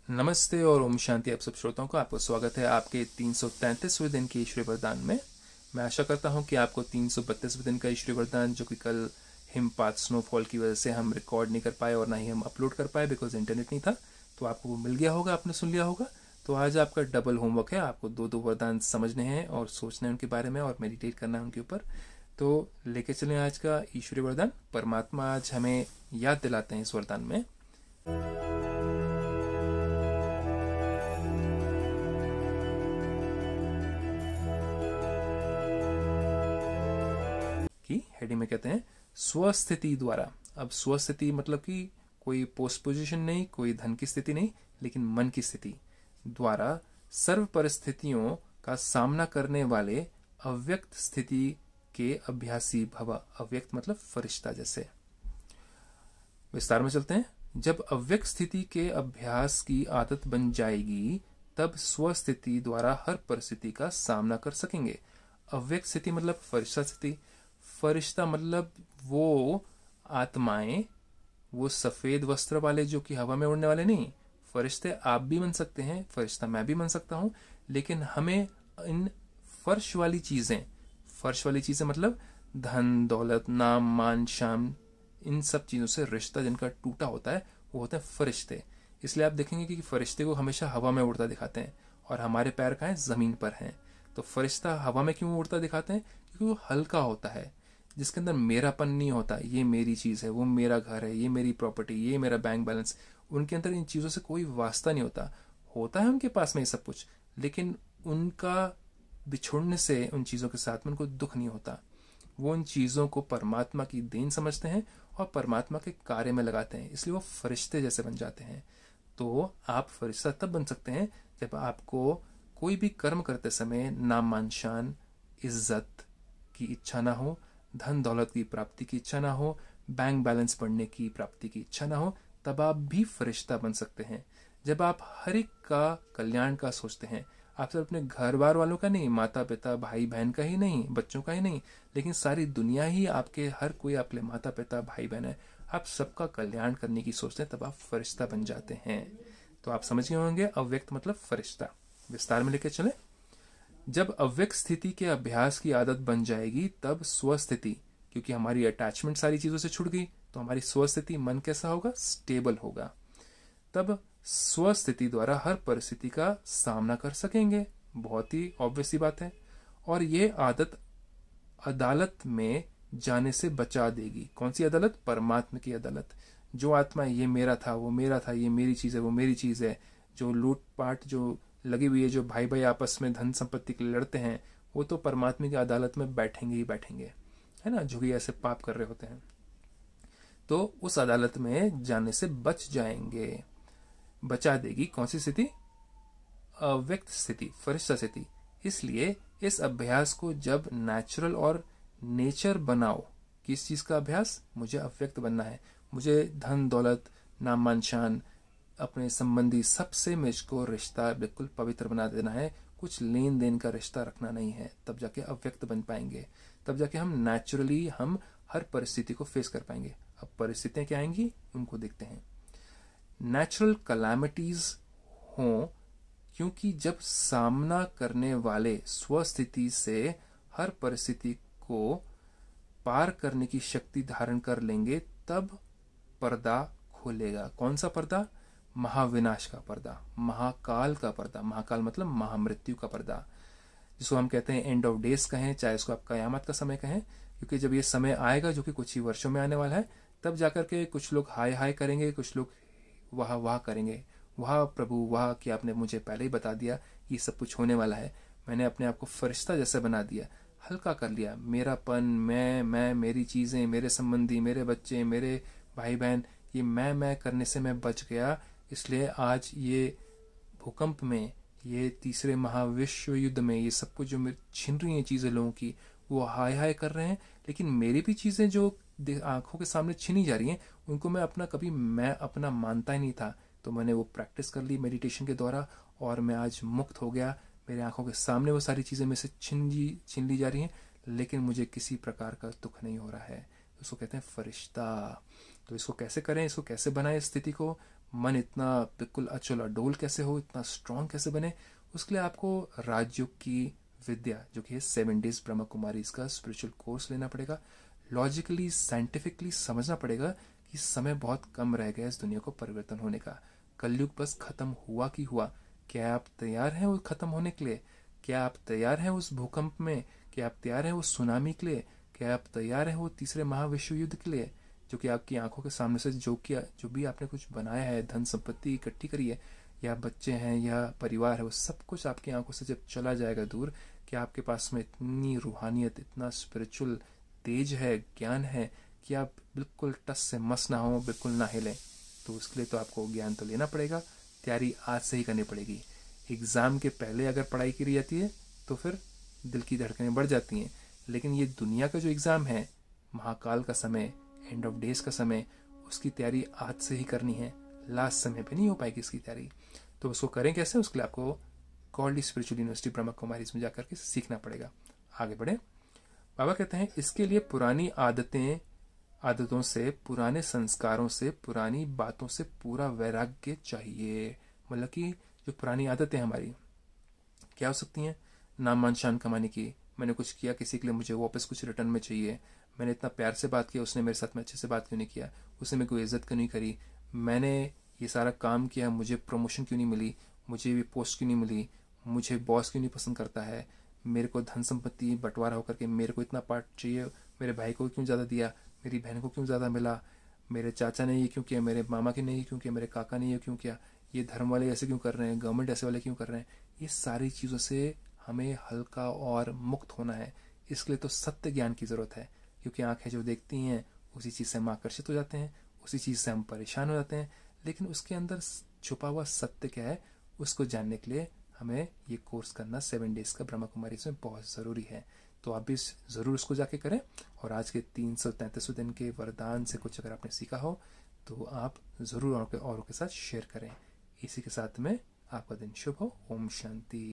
नमस्ते और ओम शांति। आप सब श्रोताओं को आपका स्वागत है आपके 333वें दिन के ईश्वरीय वरदान में। मैं आशा करता हूं कि आपको 332वें दिन का ईश्वरीय वरदान, जो कि कल हिमपात स्नोफॉल की वजह से हम रिकॉर्ड नहीं कर पाए और ना ही हम अपलोड कर पाए बिकॉज इंटरनेट नहीं था, तो आपको वो मिल गया होगा, आपने सुन लिया होगा। तो आज आपका डबल होमवर्क है, आपको दो वरदान समझने हैं और सोचना है उनके बारे में और मेडिटेट करना है उनके ऊपर। तो लेके चलें आज का ईश्वरीय वरदान। परमात्मा आज हमें याद दिलाते हैं इस वरदान में कि हेडिंग में कहते हैं स्वस्थिति द्वारा। अब स्वस्थिति मतलब कि कोई पोस्ट पोजीशन नहीं, कोई धन की स्थिति नहीं, लेकिन मन की स्थिति द्वारा सर्व परिस्थितियों का सामना करने वाले अव्यक्त स्थिति के अभ्यासी भव। अव्यक्त मतलब फरिश्ता जैसे। विस्तार में चलते हैं। जब अव्यक्त स्थिति के अभ्यास की आदत बन जाएगी तब स्वस्थिति द्वारा हर परिस्थिति का सामना कर सकेंगे। अव्यक्त स्थिति मतलब फरिश्ता स्थिति। फरिश्ता मतलब वो आत्माएं, वो सफेद वस्त्र वाले जो कि हवा में उड़ने वाले नहीं। फरिश्ते आप भी बन सकते हैं, फरिश्ता मैं भी बन सकता हूं, लेकिन हमें इन फर्श वाली चीजें मतलब धन दौलत नाम मान शान, इन सब चीजों से रिश्ता जिनका टूटा होता है वो होते हैं फरिश्ते। इसलिए आप देखेंगे कि फरिश्ते को हमेशा हवा में उड़ता दिखाते हैं और हमारे पैर कहाँ हैं? जमीन पर हैं। तो फरिश्ता हवा में क्यों उड़ता दिखाते हैं? क्योंकि वो हल्का होता है, जिसके अंदर मेरापन नहीं होता। ये मेरी चीज है, वो मेरा घर है, ये मेरी प्रॉपर्टी, ये मेरा बैंक बैलेंस। उनके अंदर इन चीजों से कोई वास्ता नहीं होता है उनके पास में ये सब कुछ, लेकिन उनका बिछुड़ने से उन चीजों के साथ में उनको दुख नहीं होता। वो उन चीजों को परमात्मा की देन समझते हैं और परमात्मा के कार्य में लगाते हैं, इसलिए वो फरिश्ते जैसे बन जाते हैं। तो आप फरिश्ता तब बन सकते हैं जब आपको कोई भी कर्म करते समय नाम मान शान इज्जत की इच्छा ना हो, धन दौलत की प्राप्ति की इच्छा ना हो, बैंक बैलेंस बढ़ने की प्राप्ति की इच्छा ना हो, तब आप भी फरिश्ता बन सकते हैं। जब आप हर एक का कल्याण का सोचते हैं, आप सिर्फ अपने घर बार वालों का नहीं, माता पिता भाई बहन का ही नहीं, बच्चों का ही नहीं, लेकिन सारी दुनिया ही आपके, हर कोई आपके माता पिता भाई बहन है, आप सबका कल्याण करने की सोचते हैं, तब आप फरिश्ता बन जाते हैं। तो आप समझ गए होंगे अव्यक्त मतलब फरिश्ता। विस्तार में लेके चले। जब अव्यक्त स्थिति के अभ्यास की आदत बन जाएगी तब स्वस्थिति, क्योंकि हमारी अटैचमेंट सारी चीजों से छूट गई, तो हमारी स्वस्थिति मन कैसा होगा? स्टेबल होगा। तब स्वस्थिति द्वारा हर परिस्थिति का सामना कर सकेंगे। बहुत ही ऑब्वियस सी बात है। और ये आदत अदालत में जाने से बचा देगी। कौन सी अदालत? परमात्मा की अदालत। जो आत्मा ये मेरा था, वो मेरा था, ये मेरी चीज है, वो मेरी चीज है, जो लूटपाट जो लगी हुई है, जो भाई भाई आपस में धन संपत्ति के लिए लड़ते हैं, वो तो परमात्मा की अदालत में बैठेंगे ही बैठेंगे, है ना, जो कि ऐसे पाप कर रहे होते हैं। तो उस अदालत में जाने से बच जाएंगे। बचा देगी कौन सी स्थिति? अव्यक्त स्थिति, फरिश्ता स्थिति। इसलिए इस अभ्यास को जब नेचुरल और नेचर बनाओ। किस चीज का अभ्यास? मुझे अव्यक्त बनना है, मुझे धन दौलत नाम मान शान अपने संबंधी सबसे मुझको रिश्ता बिल्कुल पवित्र बना देना है, कुछ लेन देन का रिश्ता रखना नहीं है। तब जाके अव्यक्त बन पाएंगे, तब जाके हम नेचुरली हम हर परिस्थिति को फेस कर पाएंगे। अब परिस्थितियां क्या आएंगी उनको देखते हैं। नेचुरल कैलामिटीज हों, क्योंकि जब सामना करने वाले स्वस्थिति से हर परिस्थिति को पार करने की शक्ति धारण कर लेंगे, तब पर्दा खोलेगा। कौन सा पर्दा? महाविनाश का पर्दा, महाकाल का पर्दा। महाकाल मतलब महामृत्यु का पर्दा, जिसको हम कहते हैं एंड ऑफ डेज कहें, चाहे इसको आप कयामत का समय कहें। क्योंकि जब ये समय आएगा, जो कि कुछ ही वर्षों में आने वाला है, तब जाकर के कुछ लोग हाय हाय करेंगे, कुछ लोग वाह वाह करेंगे। वाह प्रभु वाह कि आपने मुझे पहले ही बता दिया ये सब कुछ होने वाला है। मैंने अपने आप को फरिश्ता जैसे बना दिया, हल्का कर लिया। मेरापन, मैं मेरी चीजें, मेरे संबंधी, मेरे बच्चे, मेरे भाई बहन, ये मैं करने से मैं बच गया। इसलिए आज ये भूकंप में, ये तीसरे महाविश्व युद्ध में, ये सब कुछ जो छिन रही हैं चीजें लोगों की, वो हाय हाय कर रहे हैं, लेकिन मेरी भी चीजें जो आंखों के सामने छिनी जा रही हैं, उनको मैं अपना मानता ही नहीं था। तो मैंने वो प्रैक्टिस कर ली मेडिटेशन के द्वारा, और मैं आज मुक्त हो गया। मेरे आंखों के सामने वो सारी चीजें में से छीन ली जा रही हैं, लेकिन मुझे किसी प्रकार का दुख नहीं हो रहा है। उसको कहते हैं फरिश्ता। तो इसको कैसे करें, इसको कैसे बनाएं स्थिति को? मन इतना बिल्कुल अचल अडोल कैसे हो, इतना स्ट्रांग कैसे बने, उसके लिए आपको राजयोग की विद्या जो कि है 7 डेज ब्रह्मा कुमारी इसका स्पिरिचुअल कोर्स लेना पड़ेगा। लॉजिकली साइंटिफिकली समझना पड़ेगा कि समय बहुत कम रह गया इस दुनिया को परिवर्तन होने का। कलयुग बस खत्म हुआ कि हुआ। क्या आप तैयार हैं वो खत्म होने के लिए? क्या आप तैयार हैं उस भूकंप में? क्या आप तैयार हैं उस सुनामी के लिए? क्या आप तैयार हैं वो तीसरे महाविश्व युद्ध के लिए, जो कि आपकी आंखों के सामने से जो किया, जो भी आपने कुछ बनाया है, धन संपत्ति इकट्ठी करी है, या बच्चे हैं या परिवार है, वो सब कुछ आपकी आंखों से जब चला जाएगा दूर, क्या आपके पास में इतनी रूहानियत, इतना स्पिरिचुअल तेज है, ज्ञान है कि आप बिल्कुल टस से मस ना हो, बिल्कुल ना हिलें? तो उसके लिए तो आपको ज्ञान तो लेना पड़ेगा, तैयारी आज से ही करनी पड़ेगी। एग्ज़ाम के पहले अगर पढ़ाई करी जाती है तो फिर दिल की धड़कनें बढ़ जाती हैं, लेकिन ये दुनिया का जो एग्ज़ाम है, महाकाल का समय, एंड ऑफ डेज का समय, उसकी तैयारी आज से ही करनी है। लास्ट समय पे नहीं हो पाएगी इसकी तैयारी। तो उसको करें कैसे? उसके लिए आपको godly spiritual university Brahma Kumaris में जाकर के सीखना पड़ेगा। आगे बढ़े। बाबा कहते हैं इसके लिए पुरानी आदतों से, पुराने संस्कारों से, पुरानी बातों से पूरा वैराग्य चाहिए। मतलब कि जो पुरानी आदतें हमारी क्या हो सकती हैं? नाम मान शान कमाने की, मैंने कुछ किया किसी के लिए, मुझे वापस कुछ रिटर्न में चाहिए, मैंने इतना प्यार से बात किया, उसने मेरे साथ में अच्छे से बात क्यों नहीं किया, उसने मेरे को इज्जत क्यों नहीं करी, मैंने ये सारा काम किया, मुझे प्रमोशन क्यों नहीं मिली, मुझे भी पोस्ट क्यों नहीं मिली, मुझे बॉस क्यों नहीं पसंद करता है, मेरे को धन संपत्ति बंटवारा होकर के मेरे को इतना पार्ट चाहिए, मेरे भाई को क्यों ज़्यादा दिया, मेरी बहन को क्यों ज़्यादा मिला, मेरे चाचा ने ये क्यों किया, मेरे मामा के ने ये क्यों किया, मेरे काका ने ये क्यों किया, ये धर्म वाले ऐसे क्यों कर रहे हैं, गवर्नमेंट ऐसे वाले क्यों कर रहे हैं। ये सारी चीज़ों से हमें हल्का और मुक्त होना है। इसके लिए तो सत्य ज्ञान की ज़रूरत है, क्योंकि आंखें जो देखती हैं उसी चीज़ से हम आकर्षित हो जाते हैं, उसी चीज़ से हम परेशान हो जाते हैं, लेकिन उसके अंदर छुपा हुआ सत्य क्या है, उसको जानने के लिए हमें ये कोर्स करना 7 डेज का ब्रह्मा कुमारी में बहुत ज़रूरी है। तो आप भी ज़रूर उसको जाके करें, और आज के 333 दिन के वरदान से कुछ अगर आपने सीखा हो तो आप ज़रूर औरों के साथ शेयर करें। इसी के साथ में आपका दिन शुभ हो। ओम शांति।